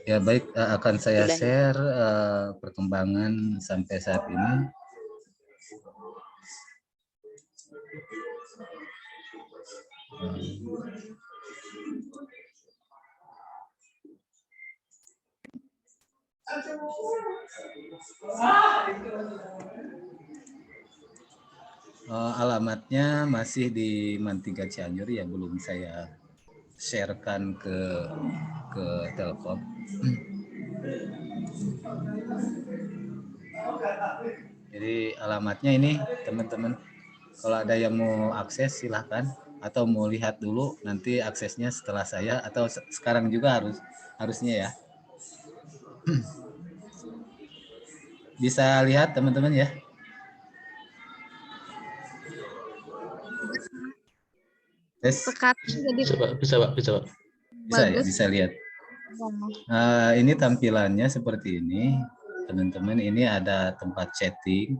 Ya baik, akan saya share perkembangan sampai saat ini. Alamatnya masih di Mantiga Cianjur ya, belum saya sharekan ke Telkom. Jadi alamatnya ini teman-teman, kalau ada yang mau akses silahkan, atau mau lihat dulu nanti aksesnya setelah saya, atau sekarang juga harusnya ya. Bisa lihat teman-teman ya. Bisa Pak. Bisa ya, bisa lihat. Ini tampilannya seperti ini, teman-teman. Ini ada tempat chatting,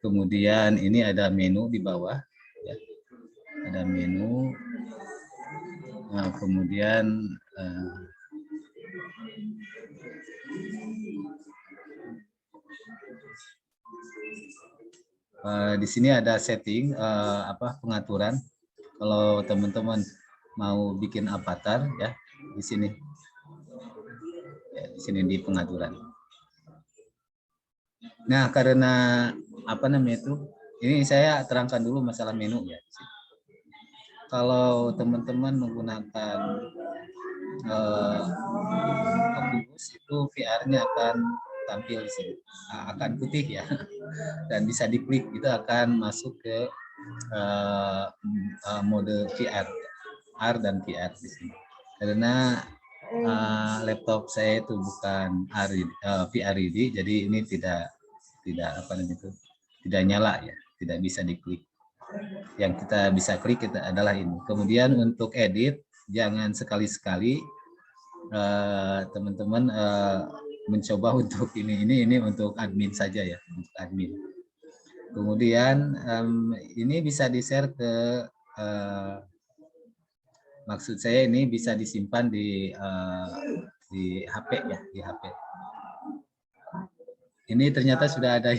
kemudian ini ada menu di bawah, ya. Ada menu. Nah, kemudian di sini ada setting, pengaturan. Kalau teman-teman mau bikin avatar ya, di sini. Ya, di sini di pengaturan. Nah, karena ini saya terangkan dulu masalah menu ya. Kalau teman-teman menggunakan Oculus itu VR-nya akan tampil di sini, akan putih ya, dan bisa diklik itu akan masuk ke mode VR, R dan VR di sini. Karena laptop saya itu bukan VR ini, jadi ini tidak nyala ya, tidak bisa diklik. Yang kita bisa klik adalah ini. Kemudian untuk edit, jangan sekali-sekali teman-teman mencoba untuk ini untuk admin saja ya, untuk admin. Kemudian ini bisa di-share ke maksud saya ini bisa disimpan di HP ya, di HP. Ini ternyata sudah ada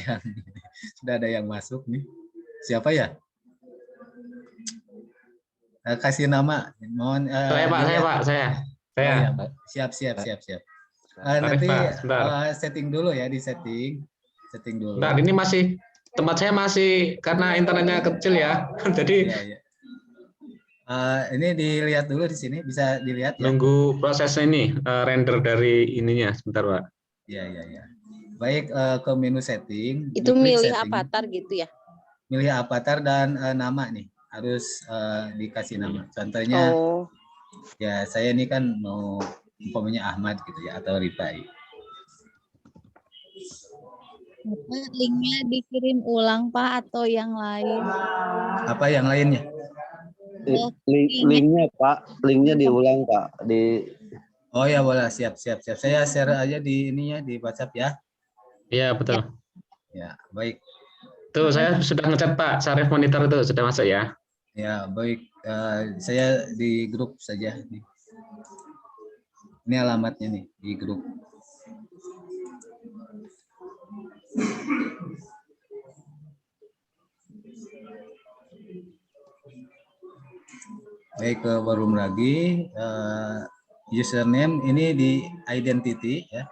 yang masuk nih. Siapa ya? Kasih nama. Mohon saya. Oh, ya, siap. Nanti setting dulu ya, di setting dulu. Bentar, ini tempat saya masih karena internetnya kecil ya. Jadi ini dilihat dulu di sini, bisa dilihat ya. Nunggu prosesnya ini render dari ininya sebentar, Pak. Ya. Baik, ke menu setting. Itu milih setting. Avatar gitu ya? Milih avatar dan nama nih, harus dikasih nama. Contohnya, ya saya ini kan mau umpamanya Ahmad gitu ya, atau Rifai. Linknya dikirim ulang Pak atau yang lain? Apa yang lainnya? Linknya Pak, linknya diulang Pak. Oh ya boleh, siap. Saya share aja di ininya, di WhatsApp ya. Iya betul. Ya baik. Tuh saya sudah ngechat Pak, Sarif monitor itu sudah masuk ya. Ya baik, saya di grup saja nih. Ini alamatnya nih di grup. Baik, belum lagi username ini di identity ya.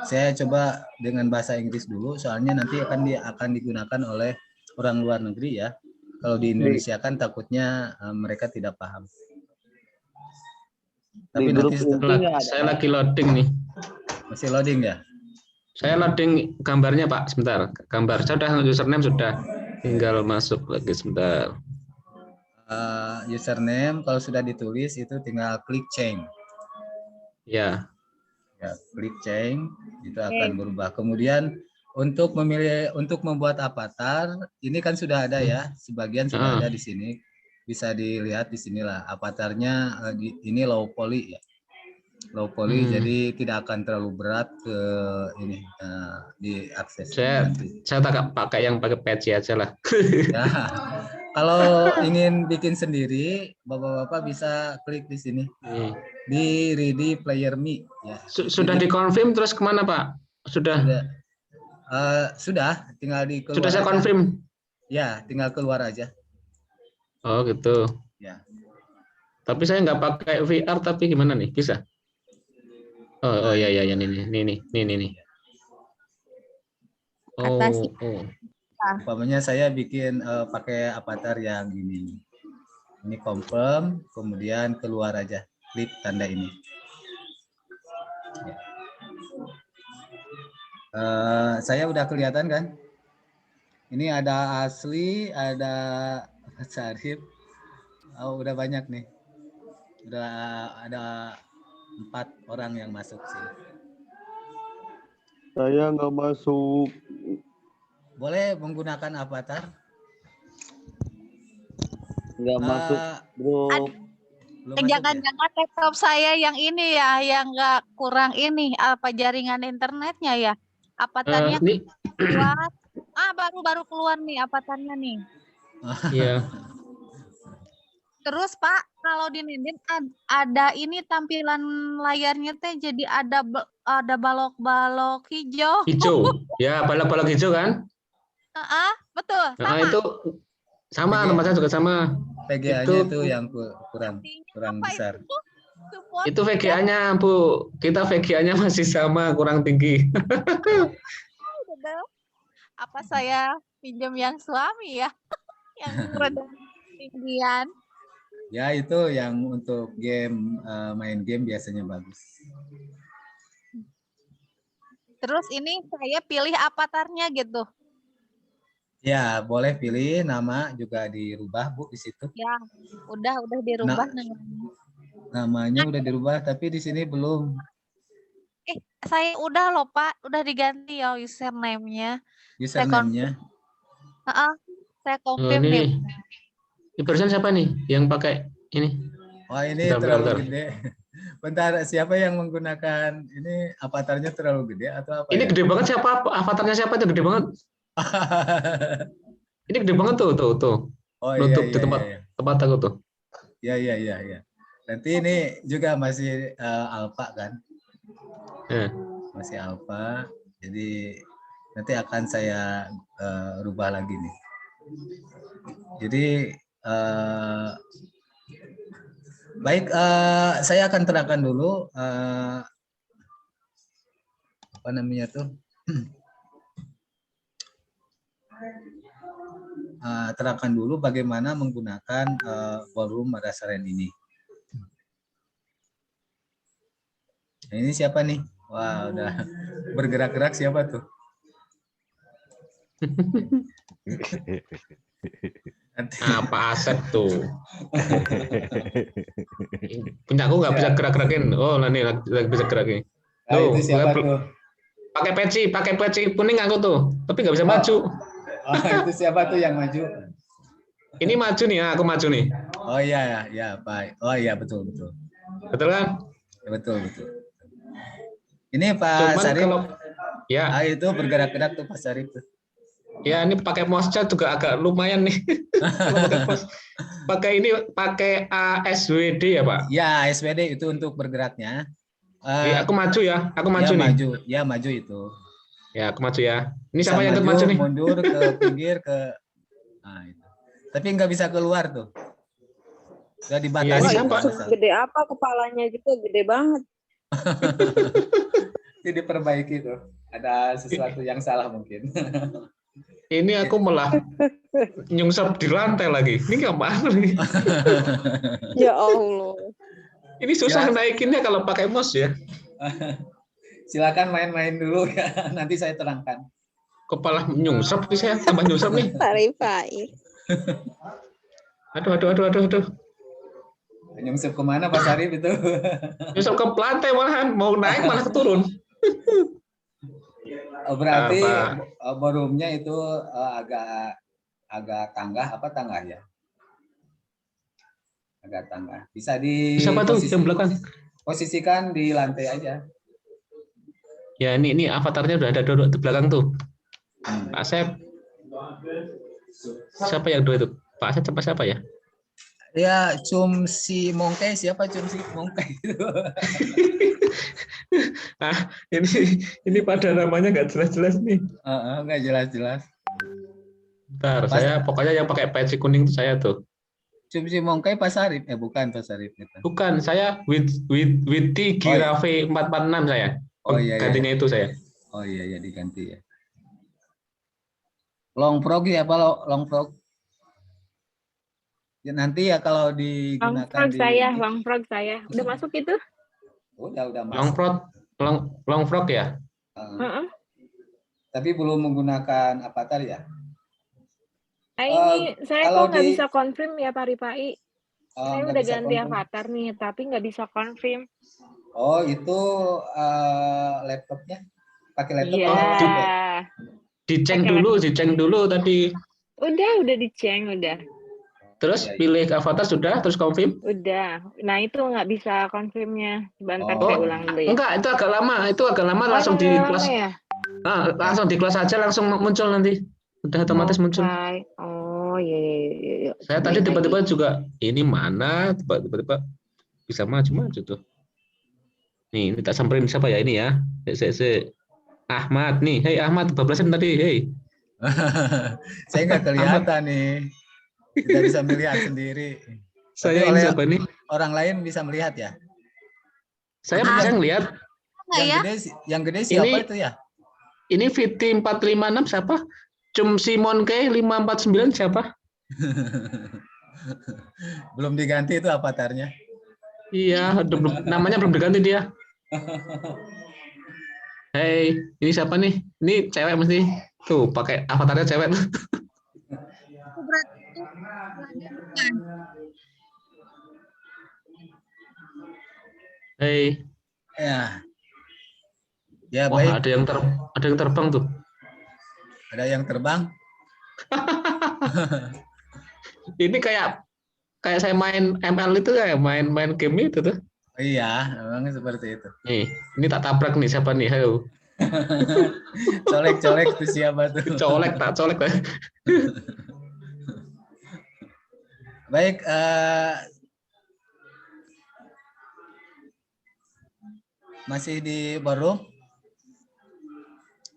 Saya coba dengan bahasa Inggris dulu, soalnya nanti akan digunakan oleh orang luar negeri ya. Kalau di Indonesia kan takutnya mereka tidak paham. Tapi nanti saya lagi loading nih. Masih loading ya? Saya loading gambarnya Pak, sebentar. Gambar saya sudah username sudah, tinggal masuk lagi sebentar. Username kalau sudah ditulis itu tinggal klik change. Ya. Ya, klik change itu akan berubah. Kemudian untuk membuat avatar ini kan sudah ada ya, sebagian sudah ada di sini. Bisa dilihat di sinilah avatarnya, ini low poly ya. Low poly jadi tidak akan terlalu berat ke ini diakses. Saya pakai yang pakai patch aja lah. Kalau ingin bikin sendiri, Bapak-bapak bisa klik di sini di Ready Player Me ya. Sudah dikonfirm terus kemana Pak? Sudah. Sudah, tinggal di keluar Sudah saya aja. konfirm. Ya, tinggal keluar aja. Oh gitu. Ya. Tapi saya nggak pakai VR, tapi gimana nih? Bisa? Oh ya ini. Atas Oh. Umpamanya saya bikin pakai avatar yang ini. Ini confirm, kemudian keluar aja. Klik tanda ini. Saya udah kelihatan kan? Ini ada Asli, ada Mas Arif. Oh, udah banyak nih. Udah ada 4 orang yang masuk sih. Saya nggak masuk. Boleh menggunakan avatar? Nggak masuk grup. Belum masuk ya? Jangan-jangan laptop saya yang ini ya, yang nggak kurang ini apa jaringan internetnya ya? Avatarnya Nih. keluar. Baru keluar nih avatarnya nih. Iya. Terus Pak, kalau di Nindin ada ini tampilan layarnya teh jadi ada balok-balok hijau. Hijau. Ya, balok-balok hijau kan? Betul. Nah, Sama. itu sama, tempat saya juga sama. VGA-nya itu yang kurang besar. Itu VGA-nya, Bu. Kita VGA-nya masih sama, kurang tinggi. Apa saya pinjam yang suami ya? Yang rada tinggian. Ya, itu yang untuk game main game biasanya bagus. Terus ini saya pilih avatarnya gitu. Ya, boleh pilih nama juga dirubah, Bu, di situ. Ya, udah dirubah namanya udah dirubah, tapi di sini belum. Saya udah loh, Pak. Udah diganti ya username-nya. Username-nya. Saya confirm nih. Ini barusan siapa nih yang pakai ini? Wah, ini terlalu gede. Bentar, siapa yang menggunakan ini avatarnya terlalu gede atau apa? Ini ya? gede banget siapa? Avatarnya siapa itu gede banget? Ini gede banget tuh. Oh Nutup iya, di tempat aku tuh. Iya. Nanti ini juga masih alpha kan? Masih alpha. Jadi nanti akan saya rubah lagi nih. Jadi baik, saya akan terangkan dulu apa namanya tuh. Terangkan dulu bagaimana menggunakan forum Madasaren ini. Nah, ini siapa nih? Wah, udah bergerak-gerak siapa tuh? Apa Asep tuh? Punya aku nggak bisa gerak-gerakin. Oh, ini lagi bisa gerakin. Itu siapa tuh? Pakai peci kuning aku tuh, tapi nggak bisa maju. Itu siapa tuh yang maju? Ini maju nih, aku maju nih. Oh iya, Pak. Oh iya, betul. Betul kan? Betul. Ini Pak Sarip. Ya. Itu bergerak-gerak tuh Pak Sarip tuh. Ya, ini pakai mouse-nya juga agak lumayan nih. pakai ASWD ya, Pak? Ya, ASWD itu untuk bergeraknya. Aku maju ya, nih. Maju itu. Ya, aku maju ya. Ini siapa yang ikut maju nih? Mundur ke pinggir ke. Nah, itu. Tapi nggak bisa keluar tuh. Udah dibatasi. Gede apa kepalanya juga gede banget. Jadi diperbaiki tuh. Ada sesuatu yang salah mungkin. Ini aku malah nyungsep di lantai lagi. Ini gimana nih? Ya Allah. Ini susah naikinnya kalau pakai mouse ya. Silakan main-main dulu ya. Nanti saya terangkan. Kepala nyungsep nih saya, tambah nyungsep nih. Parifai. Aduh. Nyungsep kemana Pak Sarip itu? Nyungsep ke lantai malahan, mau naik malah keturun. Berarti forumnya itu agak tanggah ya? Agak tanggah. Bisa posisikan di lantai aja. Ya ini avatarnya udah ada di belakang tuh. Pak Asep. Siapa yang dua itu? Pak Asep apa siapa ya? Ya, Cum si Mongkai, siapa Cum si Mongkai itu? Ini pada namanya nggak jelas-jelas nih. Nggak jelas-jelas. Bentar, saya pokoknya yang pakai peci kuning itu saya tuh. Cum si Mongkai Pak Sarip, bukan Pak Sarip itu. Bukan, saya Witi Girafe 446 saya. Oh iya, gantinya itu saya. Oh iya diganti ya. Long frog ya apa long frog? Ya, nanti ya kalau digunakan Long frog saya. Udah masuk itu? Udah masuk. Long frog ya? Tapi belum menggunakan avatar ya? Ini saya kalau kok nggak bisa confirm ya Pak Ripai. Saya nggak udah bisa ganti confirm. avatar nih, tapi nggak bisa confirm. Oh, itu laptopnya? Pakai laptop? Iya. Diceng dulu tadi. Udah diceng, udah. Terus pilih avatar sudah, terus confirm? Udah. Nah itu nggak bisa confirmnya. Sebentar saya ulang dulu ya. Enggak, itu agak lama. Langsung di kelas. Ya? Langsung di kelas aja langsung muncul nanti. Udah otomatis muncul. Oh iya. Saya tadi tiba-tiba juga ini mana tiba-tiba bisa maju tuh. Nih, ini tak samperin siapa ya ini ya? Ahmad nih. Hei Ahmad, bablasan tadi. Hei. Saya nggak kelihatan nih. Tidak bisa melihat sendiri. Saya ini siapa nih? Orang lain bisa melihat ya? Saya bisa ngelihat. Yang gede siapa ini, itu ya? Ini Viti 456 siapa? Cum Simon K 549 siapa? Belum diganti itu avatarnya. Iya, namanya belum diganti dia. Hei, ini siapa nih? Ini cewek mesti. Tuh, pakai avatarnya cewek tuh. Hei. Ya, wah, baik. Ada yang terbang tuh. Ada yang terbang. Ini kayak saya main ML itu ya, main game itu tuh. Iya, memang seperti itu. Nih, ini tak tabrak nih siapa nih? Halo. Colek itu siapa tuh? Colek. Baik, masih di baru?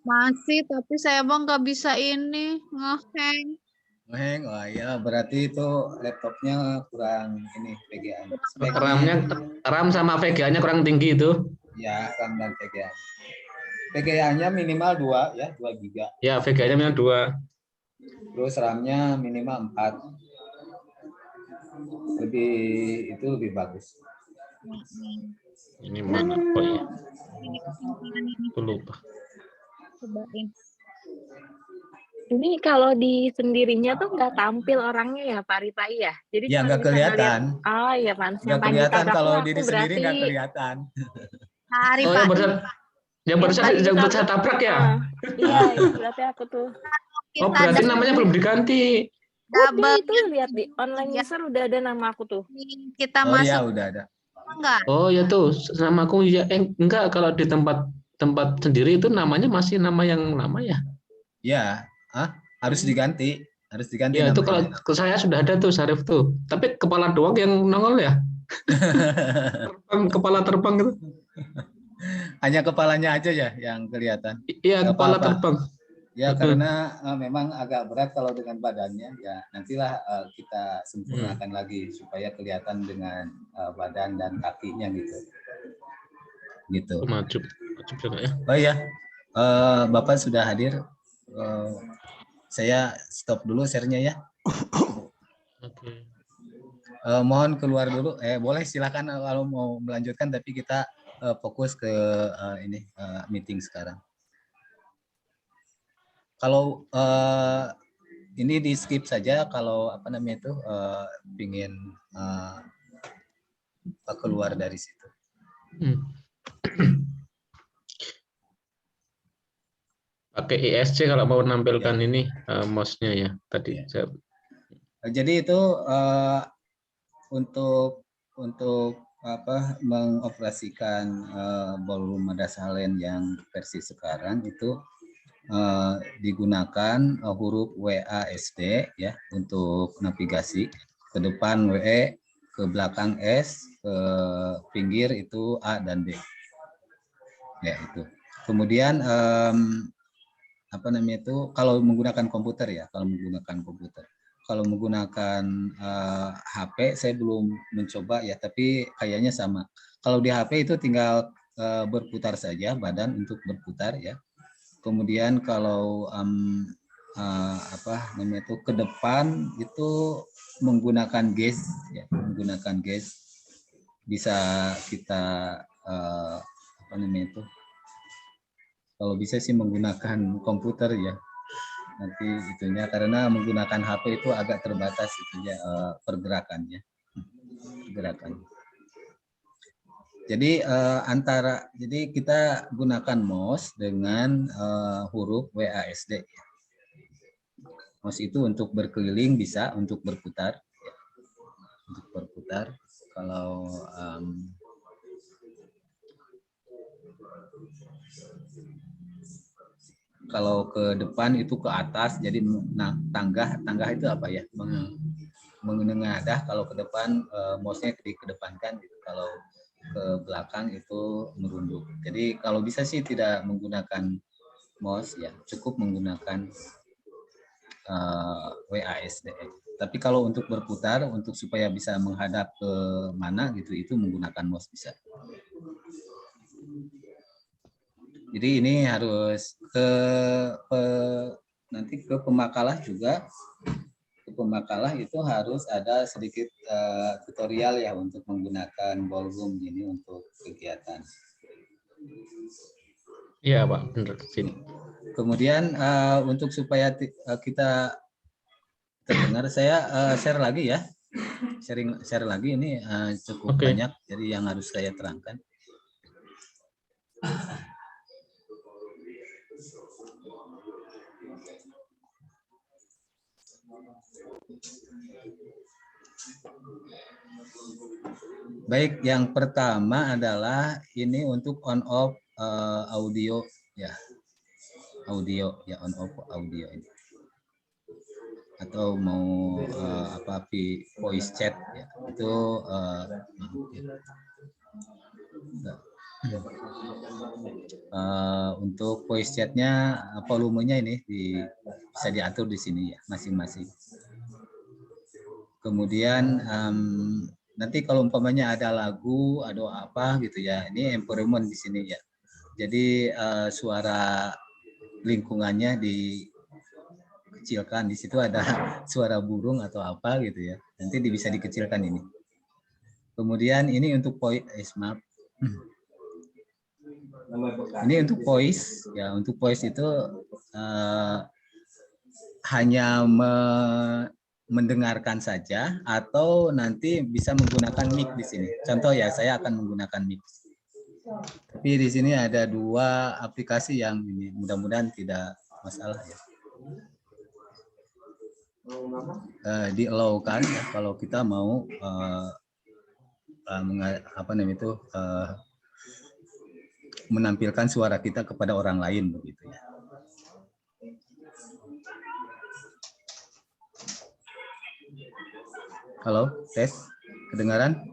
Masih, tapi saya bang nggak bisa ini ngehang. Oh iya, berarti itu laptopnya kurang ini VGA. RAM sama VGA-nya kurang tinggi itu. Ya, RAM dan VGA. VGA-nya minimal 2 ya, 2 GB. Ya, VGA-nya minimal 2. Terus RAM-nya minimal 4. Lebih bagus. Ini mana? Oh iya. Aku lupa. Cobain. Ini kalau di sendirinya tuh nggak tampil orangnya ya Pak Ripai ya? Jadi ya nggak kelihatan. Oh iya Pak. Nggak kelihatan kalau diri sendiri nggak kelihatan. Yang baru saya tabrak ya? Iya, berarti aku tuh. Oh berarti namanya belum diganti. Udah itu lihat di online user udah ada nama aku tuh. Kita masuk. Ya udah ada. Enggak. Oh ya tuh nama aku ya enggak, kalau di tempat sendiri itu namanya masih nama yang lama ya? Ya, harus diganti. Ya namanya. Itu kalau saya sudah ada tuh Syarif tuh. Tapi kepala doang yang nongol ya? Kepala terbang gitu. Hanya kepalanya aja ya yang kelihatan. Iya, kepala terbang. Ya karena memang agak berat kalau dengan badannya, ya nantilah kita sempurnakan lagi supaya kelihatan dengan badan dan kakinya gitu. Maju ya. Oh iya, Bapak sudah hadir. Saya stop dulu share-nya ya. Oke. Mohon keluar dulu. Boleh silakan kalau mau melanjutkan, tapi kita fokus ke meeting sekarang. Kalau ini di skip saja kalau ingin keluar dari situ. Pakai ISC kalau mau menampilkan ini mouse-nya ya tadi. Ya. Jadi itu untuk mengoperasikan ballroom Madasalen yang versi sekarang itu digunakan huruf WASD ya untuk navigasi. Ke depan WE, ke belakang S, ke pinggir itu A dan D. Ya itu. Kemudian apa namanya itu kalau menggunakan komputer ya, kalau menggunakan komputer. Kalau menggunakan HP saya belum mencoba ya, tapi kayaknya sama. Kalau di HP itu tinggal berputar saja badan untuk berputar ya. Kemudian kalau apa namanya itu ke depan itu menggunakan gaze ya, menggunakan gaze bisa kita apa namanya itu, kalau bisa sih menggunakan komputer ya nanti itunya, karena menggunakan HP itu agak terbatas itunya pergerakannya. Jadi jadi kita gunakan mouse dengan huruf WASD. Mouse itu untuk berkeliling bisa, untuk berputar. Ya. Untuk berputar. Kalau ke depan itu ke atas, jadi tangga itu apa ya? Menengadah. Kalau ke depan mouse-nya dikedepankan gitu. Kalau ke belakang itu merunduk. Jadi kalau bisa sih tidak menggunakan mouse ya, cukup menggunakan WASD. Tapi kalau untuk berputar, untuk supaya bisa menghadap ke mana gitu, itu menggunakan mouse bisa. Jadi ini harus nanti ke pemakalah juga. Ke pemakalah itu harus ada sedikit tutorial ya untuk menggunakan ballroom ini untuk kegiatan. Iya Pak, benar sini. Kemudian untuk supaya kita terdengar, saya share lagi ya, share lagi ini cukup banyak, jadi yang harus saya terangkan. Baik, yang pertama adalah ini untuk on off audio ya. Audio ya, on off audio ini. Atau mau voice chat ya. Itu untuk voice chatnya volumenya ini bisa diatur di sini ya, masing-masing. Kemudian nanti kalau umpamanya ada lagu, ada apa gitu ya, ini empowerment di sini ya. Jadi suara lingkungannya dikecilkan. Di situ ada suara burung atau apa gitu ya. Nanti bisa dikecilkan ini. Kemudian ini untuk voice, maaf. Ini untuk voice ya. Untuk voice itu hanya mendengarkan saja atau nanti bisa menggunakan mic di sini. Contoh ya, saya akan menggunakan mic. Tapi di sini ada 2 aplikasi yang ini, mudah-mudahan tidak masalah ya. Di-allow-kan ya, kalau kita mau menampilkan suara kita kepada orang lain begitu ya. Halo, tes, kedengaran?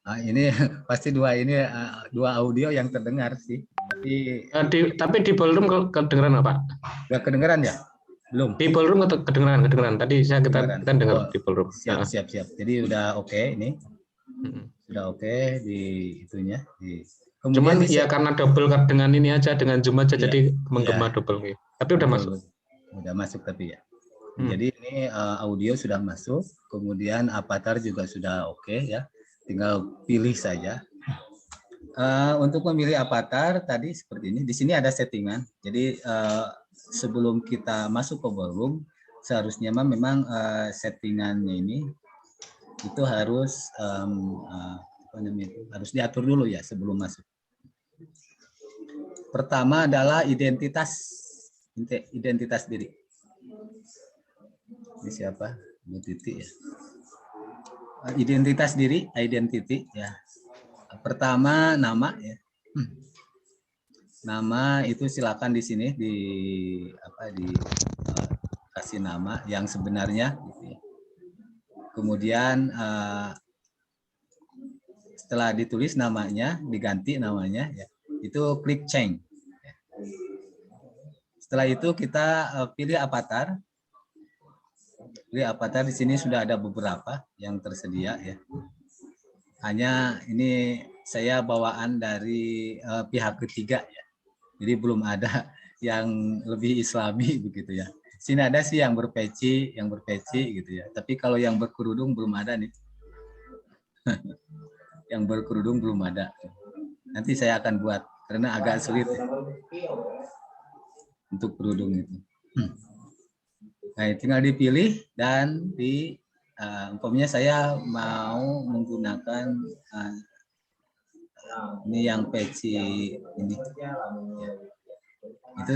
Nah, ini pasti 2 audio yang terdengar sih. Tapi di ballroom kedengeran apa? Nggak kedengeran ya? Belum. Di ballroom kedengeran. Tadi kita dengar di ballroom. Siap. Jadi udah oke ini. Sudah oke di itunya. Cuman ya karena double dengan ini aja, dengan Zoom aja, jadi menggema double. Tapi udah masuk. Udah masuk tapi ya. Jadi ini audio sudah masuk, kemudian avatar juga sudah oke ya. Tinggal pilih saja. Untuk memilih avatar tadi seperti ini. Di sini ada settingan. Jadi sebelum kita masuk ke ballroom, seharusnya memang settingannya ini itu harus harus diatur dulu ya sebelum masuk. Pertama adalah identitas diri. Ini siapa? Bu Titi ya. Identitas diri, identity ya. Pertama nama ya. Nama itu silakan di sini kasih nama yang sebenarnya. Gitu ya. Kemudian setelah ditulis namanya, diganti namanya, ya, itu klik change. Setelah itu kita pilih avatar. Pilih avatar di sini sudah ada beberapa yang tersedia ya. Hanya ini saya bawaan dari pihak ketiga ya. Jadi belum ada yang lebih Islami begitu ya. Sini ada sih yang berpeci gitu ya. Tapi kalau yang berkerudung belum ada nih. Yang berkerudung belum ada. Nanti saya akan buat karena agak sulit ya, untuk kerudung itu. Nah, tinggal dipilih dan umpamanya saya mau menggunakan ini yang peci ini. Itu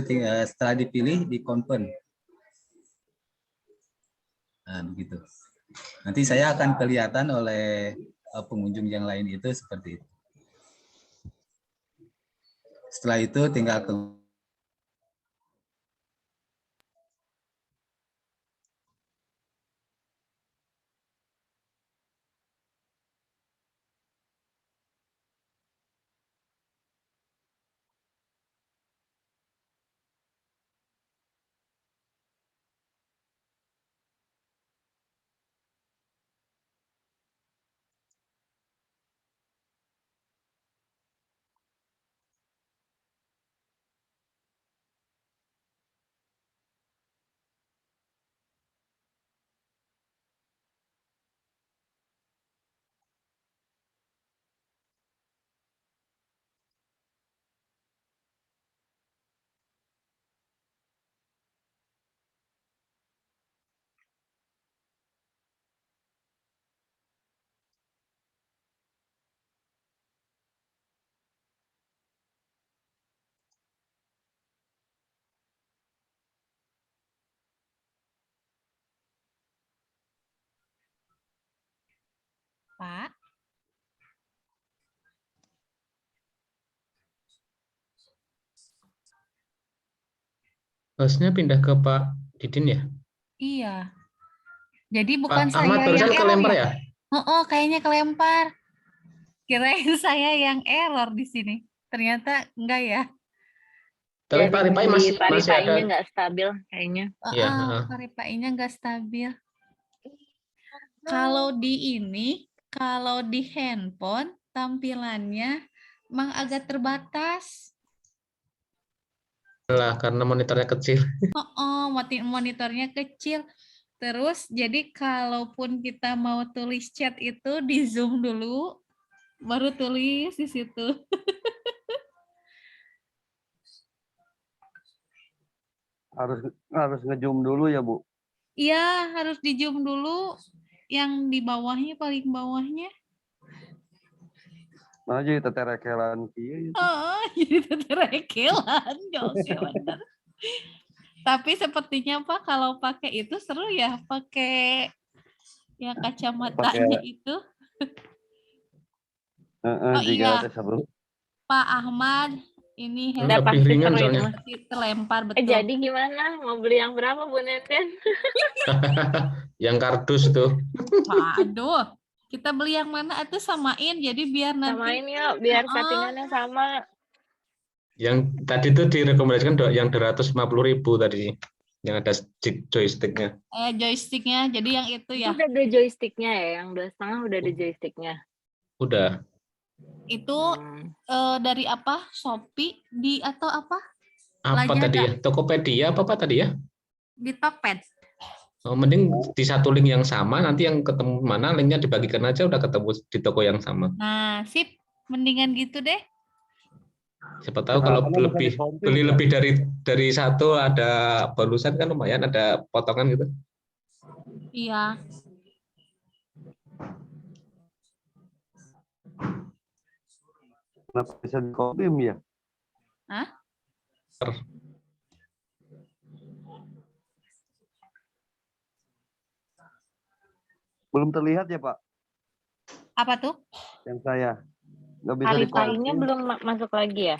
setelah dipilih di confirm. Nah, begitu. Nanti saya akan kelihatan oleh pengunjung yang lain itu seperti itu. Setelah itu tinggal Pak. Hostnya pindah ke Pak Didin ya? Iya. Jadi Pak bukan Ahmad saya barusan yang error kelempar ya? ya? Oh, kayaknya kelempar. Kirain saya yang error di sini. Ternyata enggak ya. Tapi Pak Ripai masih ada. Paripainya nggak stabil kayaknya. Iya. Paripainya enggak stabil. Kalau di handphone tampilannya emang agak terbatas. Lah karena monitornya kecil. Monitornya kecil. Terus jadi kalaupun kita mau tulis chat itu di zoom dulu, baru tulis di situ. Harus ngezoom dulu ya, Bu. Iya, harus di zoom dulu. Yang di bawahnya, paling bawahnya. Nah, jadi teterekelan kieu. Jadi teterekelan. Benar. Tapi sepertinya Pak kalau pakai itu seru ya, pakai ya kacamatanya itu. Iya. Pak Ahmad, ini Udah Lebih pasti ringan seru itu soalnya. mah. Terlempar betul. Jadi gimana? Mau beli yang berapa Bu Neten? Yang kardus tuh. Waduh, kita beli yang mana itu samain jadi biar nanti. Samain yuk, biar settingannya sama. Yang tadi tuh direkomendasikan yang 250.000 tadi. Yang ada joysticknya. Joysticknya, jadi yang itu ya. Udah ada joysticknya ya, yang 2,5 udah ada joysticknya. Udah. Itu dari apa? Shopee atau apa? Apa Lazada. tadi ya? Tokopedia apa tadi ya? Di Tokped. Mending di satu link yang sama, nanti yang ketemu mana linknya dibagikan aja udah ketemu di toko yang sama. Nah, sip. Mendingan gitu deh. Siapa tahu kalau beli lebih dari satu ada bonusan kan lumayan, ada potongan gitu. Iya. Kenapa bisa di-confirm ya? Hah? Belum terlihat ya, Pak? Apa tuh? Yang saya. Nggak bisa Pari-parinya dikonfirm. belum masuk lagi ya?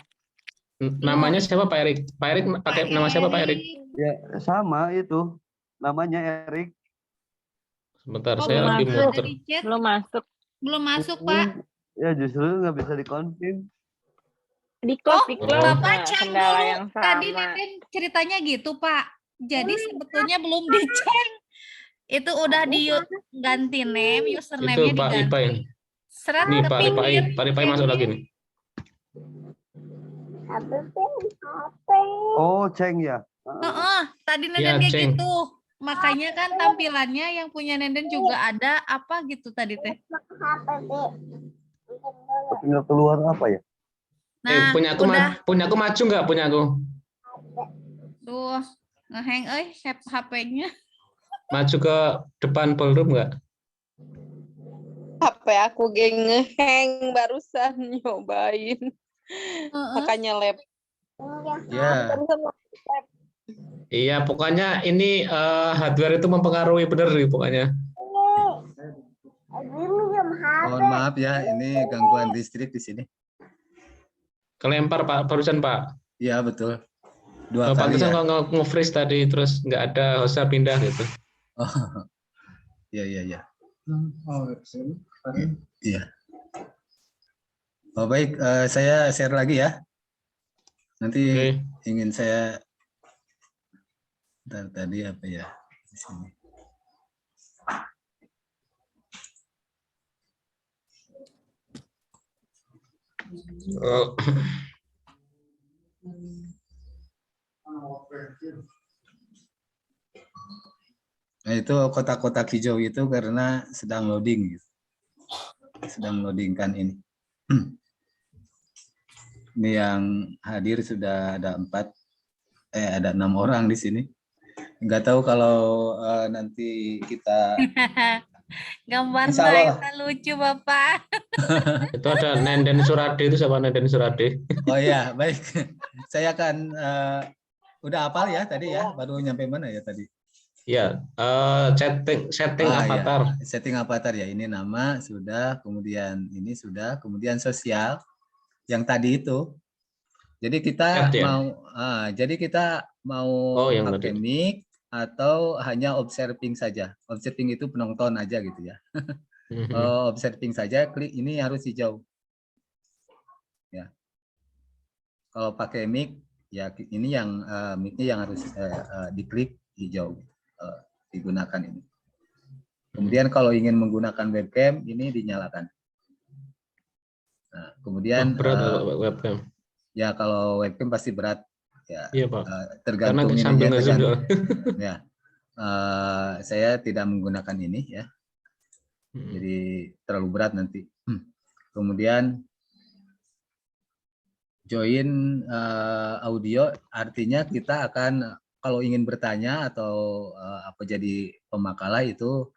Namanya siapa Pak Erik? Pak Erik pakai nama siapa Pak Erik? Ya sama itu. Namanya Erik. Sebentar, Oh, saya belum lagi masuk. muter. di chat Belum masuk. belum masuk, Pak. Ya justru nggak bisa dikonfirm. Di close, Oh, di close. Oh. Bapak Nah, cek kendala dulu. yang Tadi sama. Nenden ceritanya gitu, Pak. Jadi sebetulnya belum dicek. Itu udah diganti name, Itu username-nya Pak Ipa yang. diganti. Serat Nih Pak kepikir. Ripai masuk lagi nih. Oh, Ceng ya. Heeh, tadi Iya, Nenden kayak Ceng. gitu. Makanya kan tampilannya yang punya Nenden juga ada apa gitu tadi teh. Tapi nggak keluar apa ya? Nah, Punya aku udah. punya aku maju nggak punya aku? Duh, ngeheng HP-nya. Maju ke depan ballroom nggak? HP aku geng ngeheng barusan nyobain. Heeh. Makanya lab. Ya, Iya, pokoknya ini hardware itu mempengaruhi bener nih pokoknya. mohon maaf ya, ini gangguan listrik di sini. Kelempar Pak, barusan Pak. Iya betul, 2 kali Pantesan ya. kalau nge-freeze tadi terus nggak ada hostnya pindah gitu. Oh, iya. Iya. Oh baik, saya share lagi ya. Nanti Oke. ingin saya tadi apa ya di sini. Oh. Nah itu kotak-kotak hijau itu karena sedang loading, gitu. Sedang loadingkan ini. Ini yang hadir sudah ada 6 orang di sini. Nggak tahu kalau nanti kita Gambar Insya Allah. Naita lucu, Bapak. Itu ada Nenden Surade, itu siapa Nenden Surade? Oh ya, baik. Saya akan udah hafal ya tadi ya, baru nyampe mana ya tadi? Ya, setting Ya, avatar. setting avatar ya. Ini nama sudah, kemudian ini sudah, kemudian sosial yang tadi itu. Jadi kita Chat, ya? mau Oh, yang pakai tadi. mic atau hanya observing saja. Observing itu penonton aja gitu ya. Observing saja, klik ini harus hijau. Ya. Kalau pakai mic, ya ini yang mic-nya yang harus diklik hijau, digunakan ini. Kemudian kalau ingin menggunakan webcam, ini dinyalakan. Nah, kemudian berat webcam. ya kalau webcam pasti berat. Ya, Iya Pak. tergantung Karena ininya. tergantung. Ya, saya tidak menggunakan ini ya. Jadi terlalu berat nanti. Kemudian join audio, artinya kita akan kalau ingin bertanya atau apa jadi pemakalah itu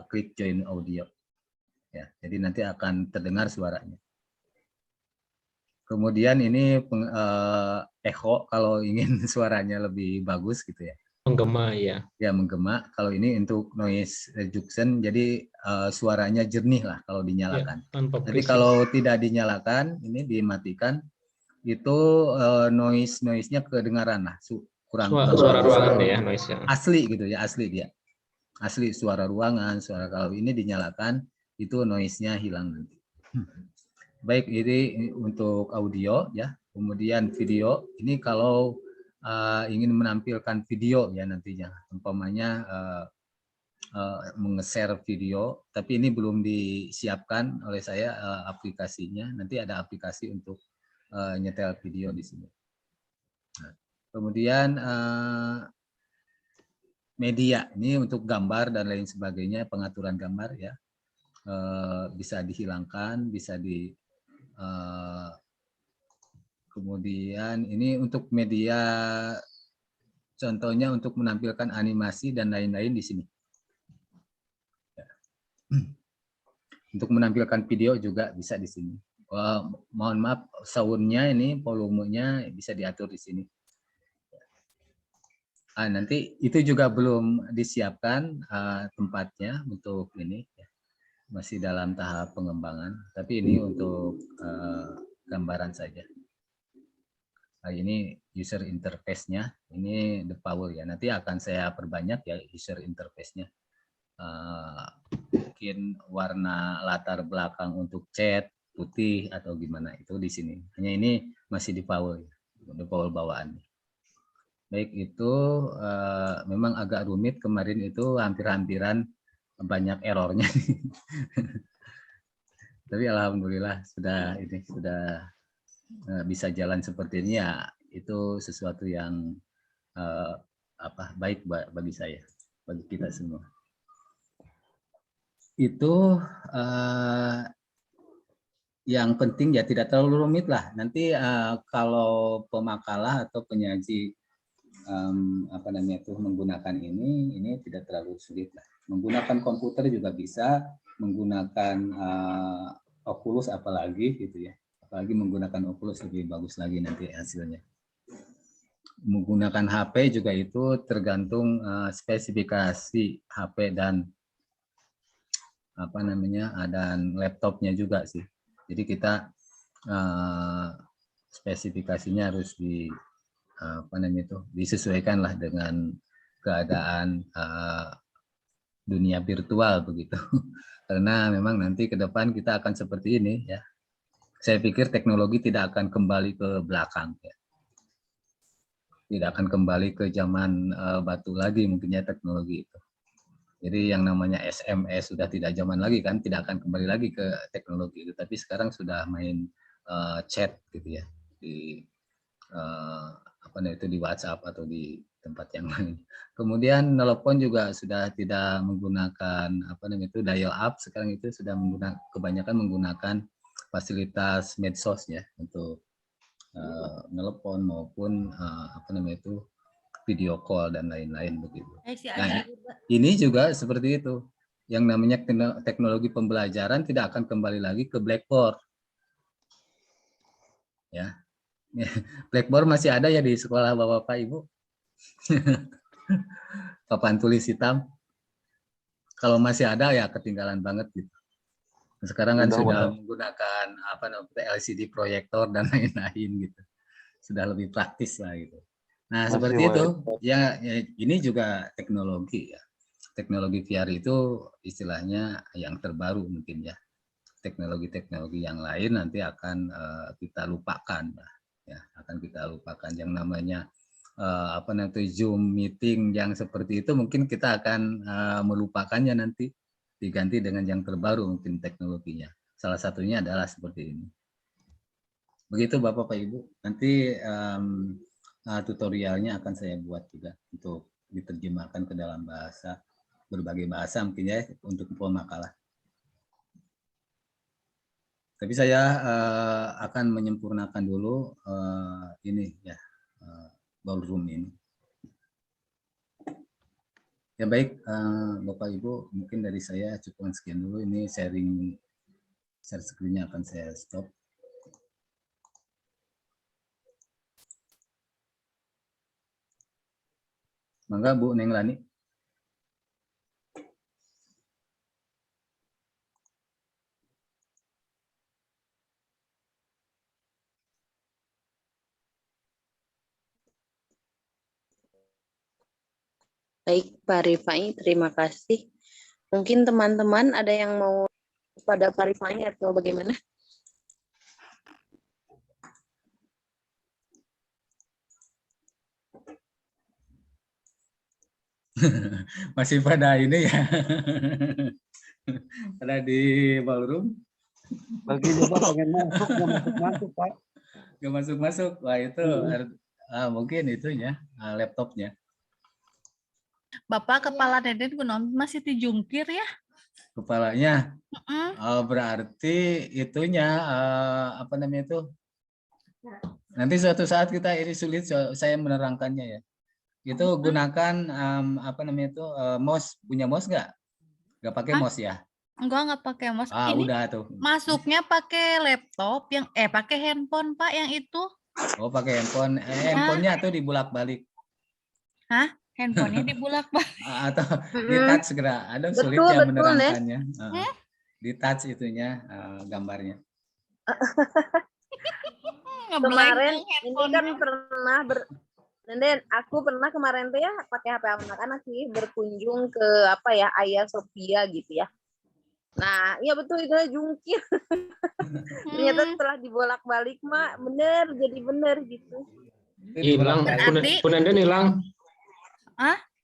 klik join audio. Ya, jadi nanti akan terdengar suaranya. Kemudian ini echo kalau ingin suaranya lebih bagus gitu ya. Menggema ya. Ya menggema. Kalau ini untuk noise reduction, jadi suaranya jernih lah kalau dinyalakan. Ya, tanpa Jadi berisik. kalau tidak dinyalakan, ini dimatikan, itu noise-nya kedengaran lah, kurang Suara ruangan ya noise ya. asli gitu ya, asli dia. Asli suara ruangan, suara kalau ini dinyalakan itu noise-nya hilang nanti. Baik, ini untuk audio ya. Kemudian video, ini kalau ingin menampilkan video ya nantinya, umpamanya menge-share video, tapi ini belum disiapkan oleh saya aplikasinya. Nanti ada aplikasi untuk nyetel video di sini. Nah, kemudian media, ini untuk gambar dan lain sebagainya, pengaturan gambar ya, bisa dihilangkan, bisa di kemudian ini untuk media, contohnya untuk menampilkan animasi dan lain-lain di sini. Untuk menampilkan video juga bisa di sini. Mohon maaf, soundnya ini volumenya bisa diatur di sini. Nanti itu juga belum disiapkan tempatnya untuk ini. masih dalam tahap pengembangan, tapi ini untuk gambaran saja. Nah, ini user interface-nya, ini the power ya. Nanti akan saya perbanyak ya user interface-nya. Mungkin warna latar belakang untuk chat putih atau gimana itu di sini. Hanya ini masih di power bawaan. Baik, itu memang agak rumit kemarin, itu hampir-hampiran banyak errornya. Tapi alhamdulillah sudah bisa jalan seperti ini ya, itu sesuatu yang baik bagi saya, bagi kita semua. Itu yang penting ya, tidak terlalu rumit lah. Nanti kalau pemakalah atau penyaji menggunakan ini tidak terlalu sulit lah. Menggunakan komputer juga bisa, menggunakan Oculus apalagi gitu ya. Apalagi menggunakan Oculus lebih bagus lagi nanti hasilnya. Menggunakan HP juga itu tergantung spesifikasi HP dan dan laptopnya juga sih. Jadi kita spesifikasinya harus disesuaikan lah dengan keadaan dunia virtual begitu. Karena memang nanti ke depan kita akan seperti ini ya. Saya pikir teknologi tidak akan kembali ke belakang ya. Tidak akan kembali ke zaman batu lagi mungkinnya teknologi itu. Jadi yang namanya SMS sudah tidak zaman lagi kan, tidak akan kembali lagi ke teknologi itu. Tapi sekarang sudah main chat gitu ya di di WhatsApp atau di tempat yang lain. Kemudian telepon juga sudah tidak menggunakan dial up, sekarang itu sudah kebanyakan menggunakan fasilitas medsos ya untuk telepon maupun video call dan lain-lain begitu. Nah, ini juga seperti itu. Yang namanya teknologi pembelajaran tidak akan kembali lagi ke blackboard. Ya. Blackboard masih ada ya di sekolah Bapak Ibu. Papan tulis hitam. Kalau masih ada ya ketinggalan banget gitu. Sekarang kan sudah menggunakan LCD proyektor dan lain-lain gitu. Sudah lebih praktis lah gitu. Nah, seperti itu. Ya, ini juga teknologi ya. Teknologi VR itu istilahnya yang terbaru mungkin ya. Teknologi-teknologi yang lain nanti akan kita lupakan. Ya, akan kita lupakan yang namanya Zoom meeting yang seperti itu, mungkin kita akan melupakannya nanti, diganti dengan yang terbaru mungkin teknologinya. Salah satunya adalah seperti ini. Begitu Bapak Ibu, nanti tutorialnya akan saya buat juga untuk diterjemahkan ke dalam berbagai bahasa mungkin ya untuk pemakalah. Tapi saya akan menyempurnakan dulu ini ya, ballroom ini. Ya baik, Bapak Ibu, mungkin dari saya cukup sekian dulu. Ini share screen-nya akan saya stop. Mangga Bu Neng Lani. Baik, Pak Rifai, terima kasih. Mungkin teman-teman ada yang mau pada Pak Rifai atau bagaimana? Masih pada ini ya. Pada di ballroom. Bagi Bapak pengen masuk, nggak masuk-masuk, Pak. Nggak masuk-masuk. Wah itu mungkin itunya, laptopnya. Bapak kepala Deden Gunom masih dijungkir ya? Kepalanya. Berarti itunya nanti suatu saat kita ini sulit saya menerangkannya ya. Itu gunakan mouse, punya mouse nggak? Nggak pakai mouse ya? Enggak pakai mouse. Ini udah tuh. Masuknya pakai laptop yang pakai handphone Pak yang itu. Oh, pakai handphone. Handphonenya tuh dibulak-balik. Hah? Handphonenya dibulak-balik. Atau di-touch segera. Ada sulit ya menerangkannya. di touch itunya gambarnya. Ngeblank Kemarin dong ini handphone. kan pernah Nenden, aku pernah kemarin tuh ya pakai HP anak-anak sih berkunjung ke apa ya Hagia Sophia gitu ya. Nah, iya betul itu jungkir. Ternyata setelah dibolak-balik mah bener jadi bener gitu. Itu Hilang. Berarti- Punenden hilang.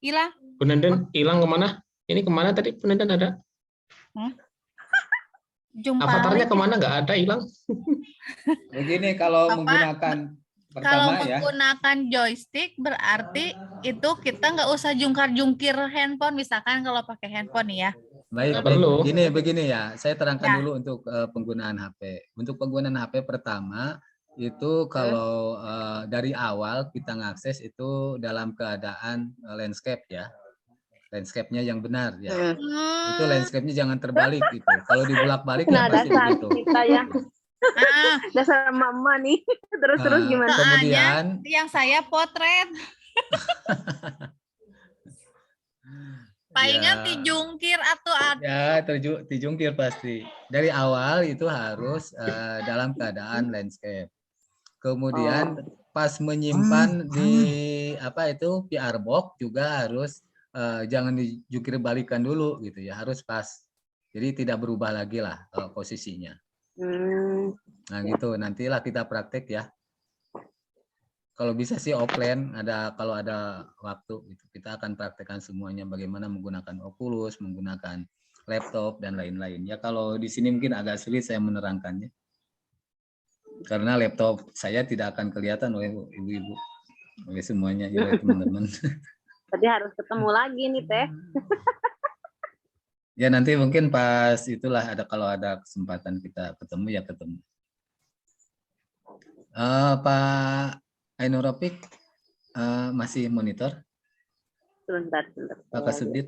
Hilang. Punenden hilang kemana? Ini kemana tadi Punenden ada? Jumpa Avatarnya lagi. kemana? Nggak ada, hilang. Begini kalau Bapak, menggunakan Kalau pertama ya. menggunakan joystick berarti itu kita nggak usah jungkar-jungkir handphone, misalkan kalau pakai handphone nih ya. Baik, Nggak perlu. begini ya. Saya terangkan Ya. dulu untuk penggunaan HP. Untuk penggunaan HP pertama itu kalau dari awal kita ngakses itu dalam keadaan landscape ya. Landscape-nya yang benar ya. Itu landscape-nya jangan terbalik gitu. Kalau dibulak-balik ya Nah, pasti dasar begitu. kita ya. Ah, Dasar mama nih. Terus gimana? Kemudian yang saya potret. Palingan ya, dijungkir atau ya dijungkir pasti. Dari awal itu harus dalam keadaan landscape. Kemudian pas menyimpan di apa itu PR box juga harus jangan dijungkir balikan dulu gitu ya, harus pas. Jadi tidak berubah lagi lah posisinya. Nah gitu, nantilah kita praktek ya. Kalau bisa sih offline, kalau ada waktu gitu, kita akan praktekkan semuanya bagaimana menggunakan Oculus, menggunakan laptop dan lain-lain. Ya kalau di sini mungkin agak sulit saya menerangkannya. Karena laptop saya tidak akan kelihatan oleh ibu-ibu, oleh semuanya, oleh teman-teman. Berarti harus ketemu lagi nih Teh. Ya nanti mungkin pas itulah kalau ada kesempatan kita ketemu ya ketemu. Pak Ainur Rafiq masih monitor? Sebentar. Pak Kasubdit?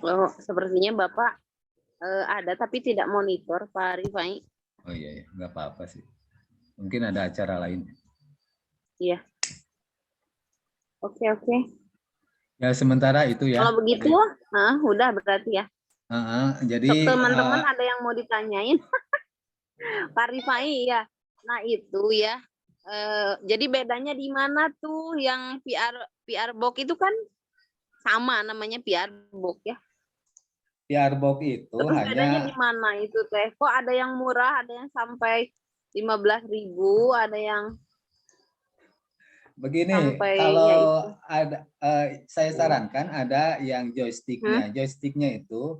Oh, sepertinya Bapak ada tapi tidak monitor Pak Rifai. Oh iya, nggak apa-apa sih. Mungkin ada acara lain. Iya. Oke. Ya sementara itu ya. Kalau begitu, udah berarti ya. Jadi Teman-teman ada yang mau ditanyain? Pak Rifai ya. Nah itu ya. Jadi bedanya di mana tuh yang PR box itu kan sama namanya PR box ya. PR box itu Terus bedanya hanya di mana itu Teh? Kok ada yang murah, ada yang sampai 15.000, ada yang begini. sampai Kalau ya ada, saya sarankan ada yang joysticknya. Joysticknya itu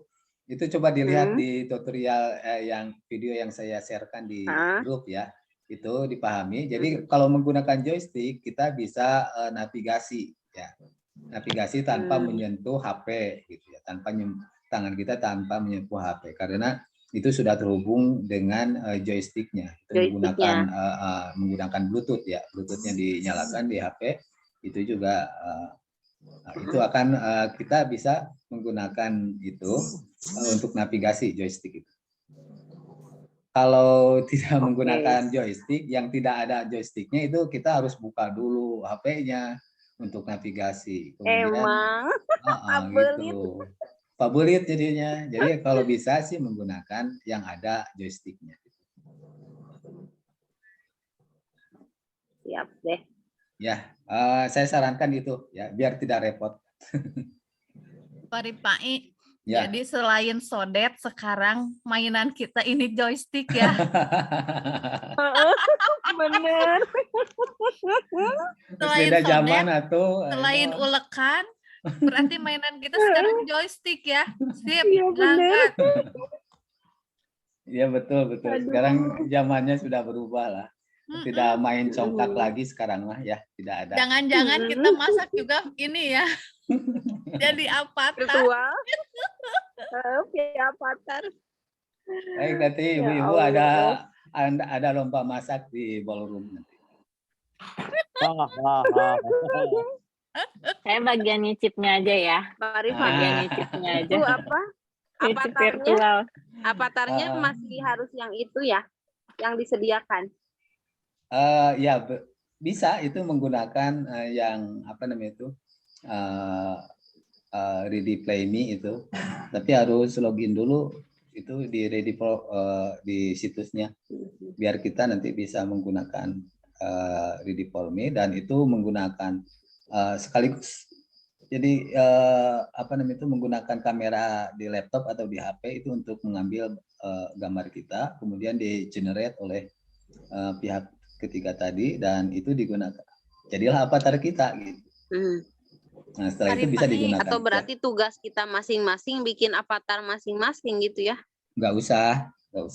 coba dilihat di tutorial yang video yang saya sharekan di grup ya. Itu dipahami. Jadi kalau menggunakan joystick kita bisa navigasi ya. Navigasi tanpa menyentuh HP gitu ya. Tangan kita tanpa menyentuh HP karena itu sudah terhubung dengan joysticknya. Itu menggunakan Bluetooth ya. Bluetoothnya dinyalakan di HP itu juga itu akan kita bisa menggunakan itu untuk navigasi joystick itu. Kalau tidak menggunakan joystick, yang tidak ada joysticknya itu kita harus buka dulu HP-nya untuk navigasi. Kemudian, emang gitu. Favorit jadinya. Jadi kalau bisa sih menggunakan yang ada joysticknya. Siap deh. Ya, saya sarankan itu ya, biar tidak repot. Pak Rifai. Ya. Jadi selain sodet, sekarang mainan kita ini joystick ya. Bener. Selain Beda sodet, zaman atau selain ulekan, berarti mainan kita sekarang joystick ya. Sip, Iya, berangkat. Iya betul. Sekarang zamannya sudah berubah lah. Tidak main congkak lagi sekarang mah ya, tidak ada. Jangan-jangan kita masak juga ini ya. Jadi avatar. Virtual. Avatar. Baik, nanti ibu-ibu ada lomba masak di ballroom nanti. Saya bagian nyicipnya aja ya. Bagian nyicipnya aja. Itu apa? Avatarnya masih harus yang itu ya, yang disediakan. Ya bisa itu menggunakan yang apa namanya itu Ready Play Me itu, tapi harus login dulu itu di di situsnya, biar kita nanti bisa menggunakan Ready for Me, dan itu menggunakan sekaligus. Jadi apa namanya itu, menggunakan kamera di laptop atau di HP itu untuk mengambil gambar kita, kemudian di generate oleh pihak ketiga tadi, dan itu digunakan. Jadilah avatar kita gitu. Nah, setelah itu bisa digunakan. Atau berarti tugas kita masing-masing bikin avatar masing-masing gitu ya? Nggak usah. Nggak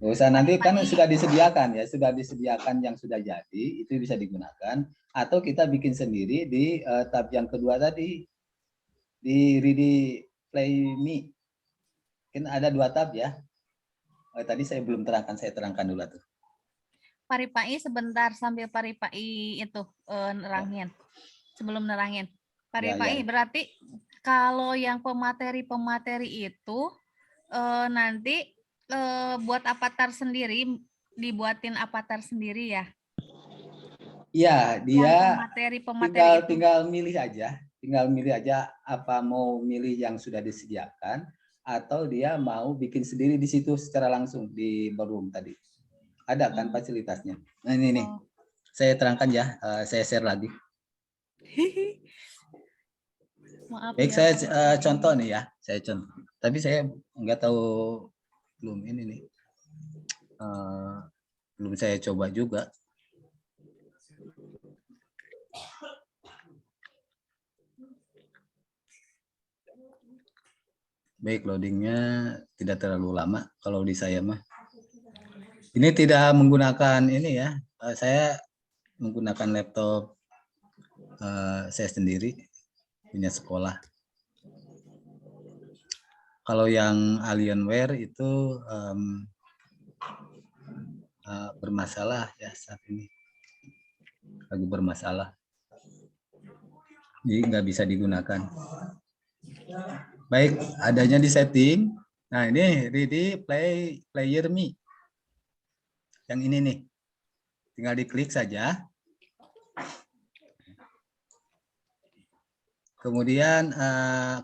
usah, nanti kan sudah disediakan ya, sudah disediakan yang sudah jadi, itu bisa digunakan. Atau kita bikin sendiri di tab yang kedua tadi, di Ready Play Me. Kan ada 2 tab ya. Tadi saya belum terangkan, saya terangkan dulu tuh. Paripai sebentar sambil Paripai itu nerangin. Sebelum nerangin. Paripai berarti kalau yang pemateri-pemateri itu nanti buat avatar sendiri, dibuatin avatar sendiri ya? Iya, dia pemateri-pemateri tinggal milih aja apa mau milih yang sudah disediakan atau dia mau bikin sendiri di situ secara langsung di Boardroom tadi. Ada kan fasilitasnya. Nah ini nih, saya terangkan ya, saya share lagi. Maaf, Baik, ya, saya contoh nih ya, saya contoh. Tapi saya nggak tahu, belum ini nih, belum saya coba juga. Baik, loadingnya tidak terlalu lama kalau di saya mah. Ini tidak menggunakan ini ya, saya menggunakan laptop saya sendiri, punya sekolah. Kalau yang Alienware itu bermasalah ya saat ini, lagi bermasalah, jadi nggak bisa digunakan. Baik, adanya di setting. Nah ini Ready Player Me, yang ini nih, tinggal diklik saja. Kemudian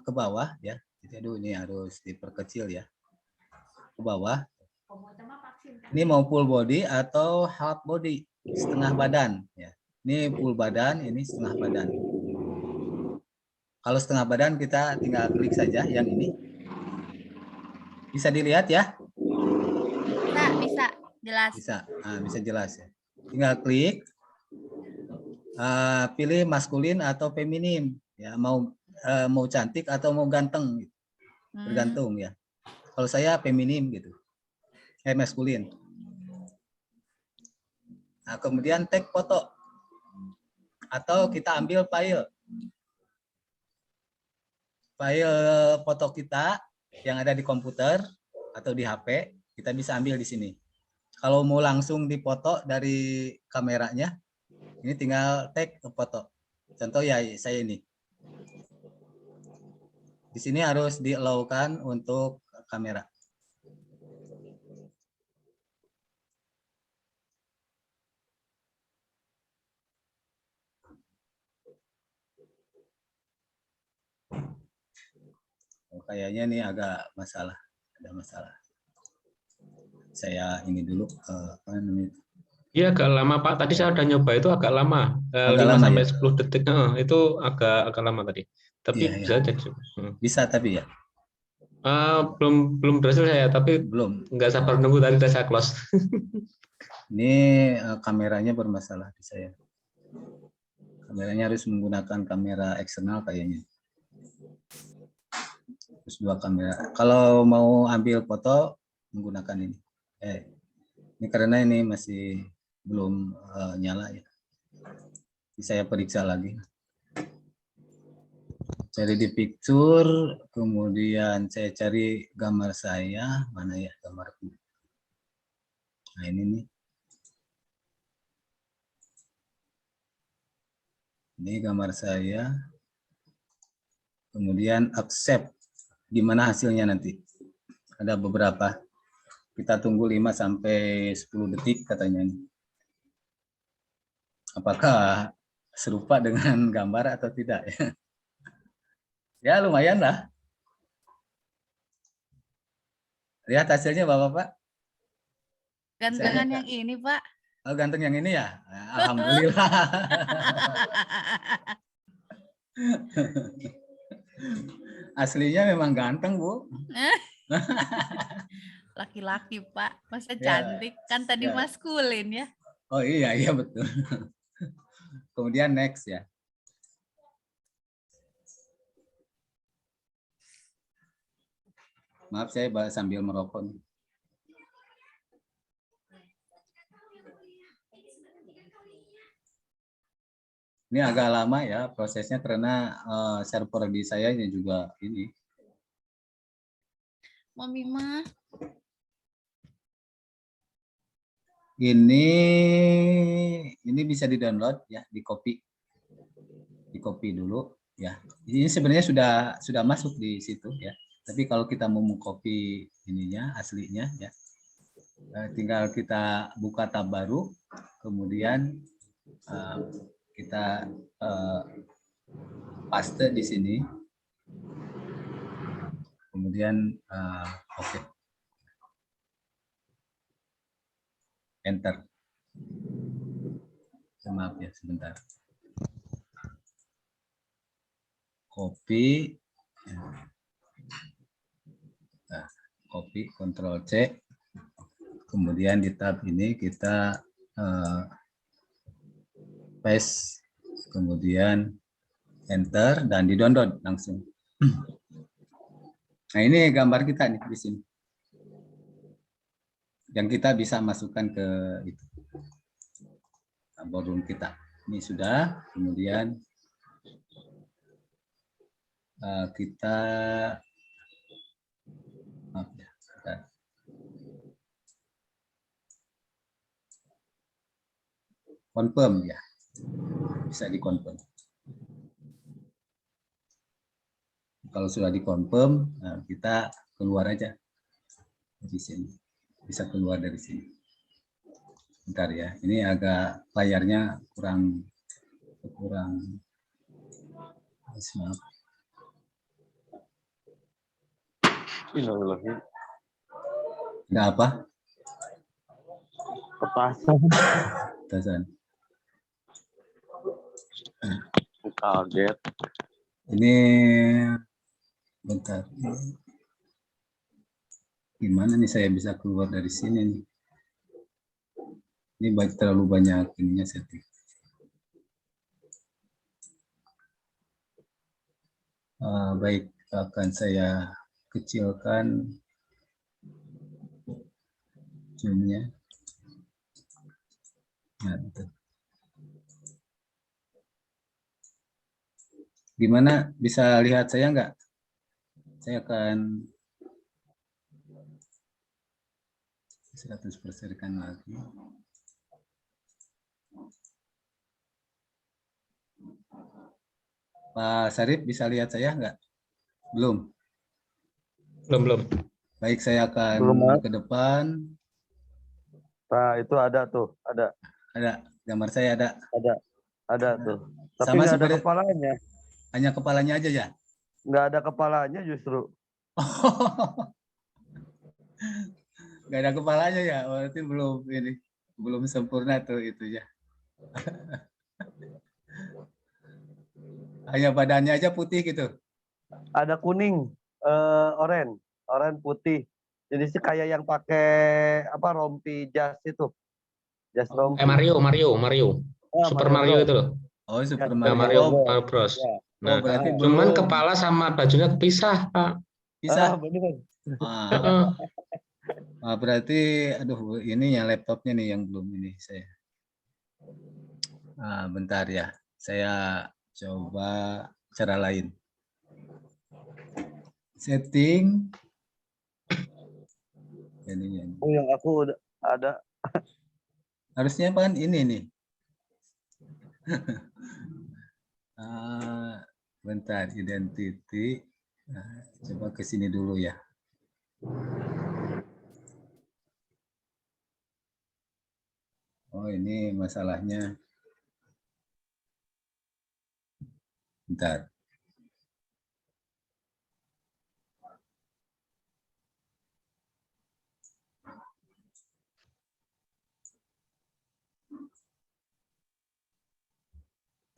ke bawah ya, aduh ini harus diperkecil ya, ke bawah. Ini mau full body atau half body, setengah badan ya. Ini full badan, ini setengah badan. Kalau setengah badan kita tinggal klik saja yang ini. Bisa dilihat ya? Bisa jelas. Bisa jelas ya. Tinggal klik, pilih maskulin atau feminim ya, mau cantik atau mau ganteng, bergantung ya. Kalau saya feminim gitu, maskulin. Nah, kemudian tag foto atau kita ambil file foto kita yang ada di komputer atau di HP, kita bisa ambil di sini. Kalau mau langsung dipoto dari kameranya, ini tinggal tag foto. Contoh ya saya ini. Di sini harus di-allow-kan untuk kamera. Kayaknya nih agak ada masalah. Saya ini dulu apa namanya? Iya agak lama Pak. Tadi saya udah nyoba itu agak lama. 5-10 detik. Itu agak lama tadi. Tapi bisa aja. Bisa tapi ya. Belum berhasil saya, tapi belum. Nggak sabar nunggu tadi udah saya close. Ini kameranya bermasalah di saya. Kameranya harus menggunakan kamera eksternal kayaknya. Terus 2 kamera. Kalau mau ambil foto menggunakan ini. Ini karena ini masih belum nyala ya. Jadi saya periksa lagi. Cari di picture, kemudian saya cari gambar saya, mana ya gambarku. Nah ini nih. Ini gambar saya. Kemudian accept. Gimana hasilnya nanti? Ada beberapa. Kita tunggu 5-10 detik katanya ini. Apakah serupa dengan gambar atau tidak ya? Ya lumayan lah. Lihat hasilnya Bapak-Bapak. Gantengan yang ini, Pak. Oh, ganteng yang ini ya? Alhamdulillah. Aslinya memang ganteng, Bu. Laki-laki, Pak. Masa Ya, cantik? Kan tadi ya. maskulin ya. Oh iya, iya betul. Kemudian next ya. Maaf saya sambil merokok nih. Ini agak lama ya prosesnya karena server di saya ini juga ini. Mami mah. Ini bisa di-download ya, di copy dulu ya. Ini sebenarnya sudah masuk di situ ya. Tapi kalau kita mau mengcopy ininya aslinya ya, tinggal kita buka tab baru, kemudian kita paste di sini, kemudian oke. Enter. Maaf ya sebentar. Copy, nah, copy, Ctrl C, kemudian di tab ini kita paste, kemudian enter dan di download langsung. Nah ini gambar kita nih di sini, yang kita bisa masukkan ke itu boardroom kita. Ini sudah, kemudian kita confirm ya, bisa dikonfirm. Kalau sudah dikonfirm, kita keluar aja dari sini, bisa keluar dari sini. Bentar ya, ini agak layarnya kurang maaf. Ada apa? Petasan. Kaget. Ini bentar. Gimana nih saya bisa keluar dari sini nih? Ini terlalu banyak ininya setting. Baik, akan saya kecilkan zoom-nya. Nah, gimana, bisa lihat saya nggak? Saya akan 100%-kan lagi. Pak Sarip bisa lihat saya nggak? Belum. Belum. Baik, saya akan ke depan. Nah, itu ada tuh, ada. Ada, gambar saya ada. Ada tuh. Tapi Sama nggak ada seperti kepalanya. hanya kepalanya aja ya. Nggak ada kepalanya justru. Nggak ada kepalanya ya, berarti belum sempurna tuh itu ya. Hanya badannya aja putih gitu. Ada kuning, oranye putih. Jadi sih kayak yang pakai apa rompi jas itu. Jas rompi. Mario. Super Mario itu loh. Oh, Super Nah, Mario. Mario Bros. Ya. Nah, berarti cuman belum kepala sama bajunya kepisah, Pak. bisa. Benar. Berarti aduh ini ya laptopnya nih yang belum ini saya. Bentar ya. Saya coba cara lain. Setting. Ini. Oh, yang aku udah ada. Harusnya kan ini nih. Bentar, identity. Coba ke sini dulu ya. Oh, ini masalahnya. Bentar.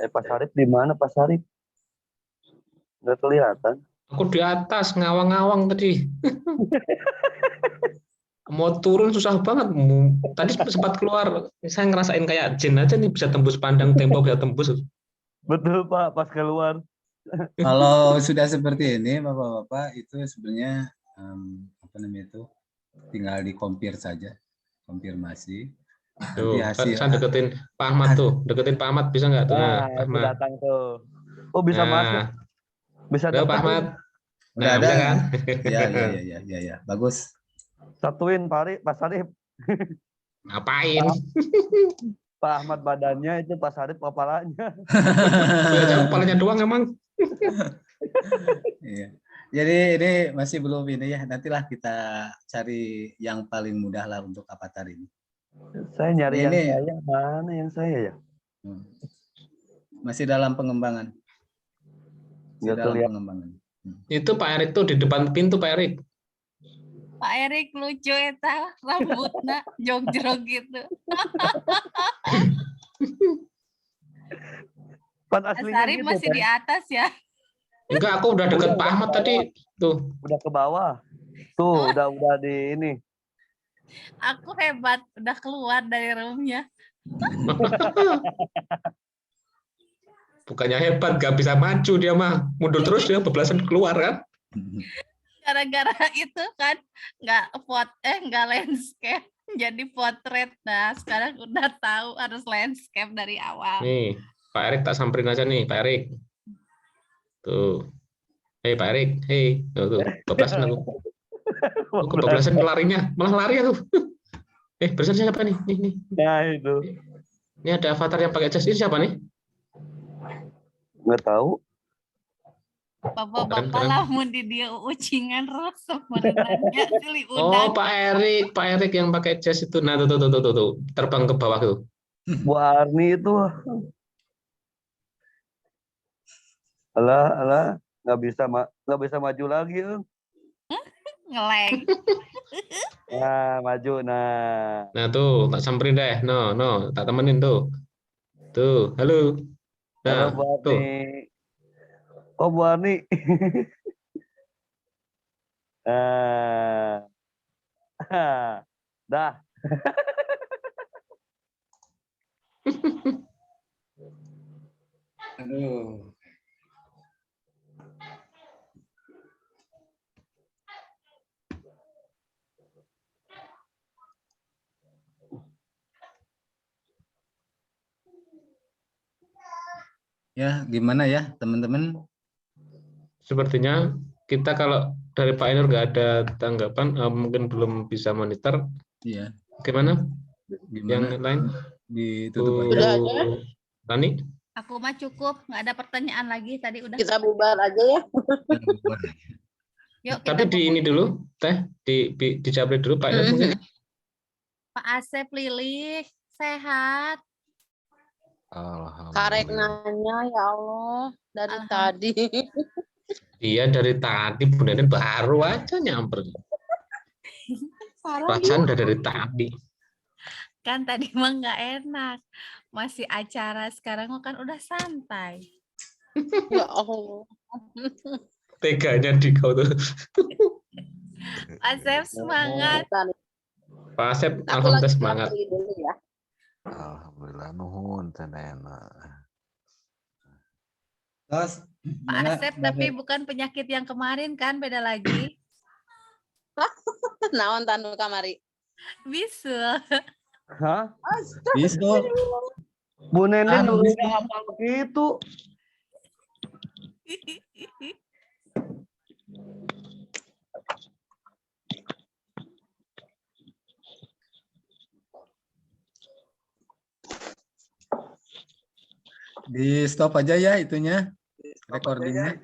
Pak Sarip di mana Pak Sarip? Nggak kelihatan. Aku di atas ngawang-ngawang tadi. Mau turun susah banget. Tadi sempat keluar. Saya ngerasain kayak jin aja nih, bisa tembus pandang tembok, bisa tembus. Betul Pak, pas keluar. Kalau sudah seperti ini, Bapak-bapak, itu sebenarnya apa namanya itu, tinggal dikompir saja, konfirmasi. Nanti Tuh, hasil saya deketin Pak Ahmad tuh, deketin Pak Ahmad bisa nggak tuh? Nah, Nah, Pak itu Ahmad. datang tuh. Oh, bisa masuk, Nah, bisa halo Pak deketin. Ahmad. udah Nah, ada. bisa kan? Ya, bagus. Satuin Pak Sarip. Ngapain? Pak Ahmad badannya, itu Pak Sarip kepalanya. Biasanya kepalanya doang emang. Iya. Jadi ini masih belum ini ya. Nantilah kita cari yang paling mudah lah untuk avatar ini. Saya nyari yang Ini saya, mana yang saya ya? masih dalam pengembangan. Masih Nggak dalam kelihatan. pengembangan. Itu Pak Erik tuh di depan pintu Pak Erik. Pak Erik lucu eta rambutnya jog-jog gitu. Pan Mas aslinya Arif gitu, masih Teh. di atas ya. Enggak, aku udah deket Pak Ahmad tadi. Tuh. Udah ke bawah. Tuh, udah di ini. Aku hebat, udah keluar dari roomnya. Bukannya hebat, gak bisa maju dia mah. Mundur terus dia bablasan keluar kan. Gara-gara itu kan nggak landscape, jadi potret. Nah, sekarang udah tahu harus landscape dari awal. Nih, Pak Erik tak samperin aja nih, Pak Erik. Tuh. Hei Pak Erik, hei. Tuh, bablasan aku. Tuh, kebablasan larinya, malah lari aku. Barusan siapa nih? Nih. Nah, itu. Ini ada avatar yang pakai jas. Ini siapa nih? Nggak tahu. Bapak-bapak Keren. lamun di dia ucingan terus sebenarnya silih Oh, udang. Pak Erik yang pakai jas itu. Nah, tuh, terbang ke bawah tuh. Bu Arni itu. Alah, nggak bisa maju lagi. Ngeleng. Nah, maju. Nah. Nah, tuh, tak samperin deh. No, tak temenin tuh. Tuh, halo. Halo Nah, Bu Arni. tuh. Oh, Bu Arni. Dah. Aduh. Ya, gimana ya teman-teman? Sepertinya kita kalau dari Pak Ainur nggak ada tanggapan, mungkin belum bisa monitor. Iya. Gimana? Gimana? Yang lain? Ditutup aja. Udah aja. Tani? Aku mah cukup, nggak ada pertanyaan lagi tadi udah. Kita bubar aja ya. Yuk Tapi kita di ini dulu, Teh, dijawab dulu Pak Ainur mungkin. Pak Asep Lilik sehat. Karek nanya ya Allah dari tadi. Iya dari tadi Bu Nenen baru aja nyamper. Parah Perasaan udah dari tadi. kan tadi mah nggak enak. Masih acara, sekarang kan udah santai. Ya Allah. Teganya di kau tuh. Pak Asep semangat. Pak Asep, Aku alhamdulillah lagi semangat. pergi dulu ya. Alhamdulillah nuhun tenena. Terus, Pak Asep tapi bukan penyakit yang kemarin kan, beda lagi. Naon tanu kamari. Bisul. Hah? Bisul. Bu Nenen Anu, nulisnya Bisul. apa begitu? Di stop aja ya itunya, recordingnya.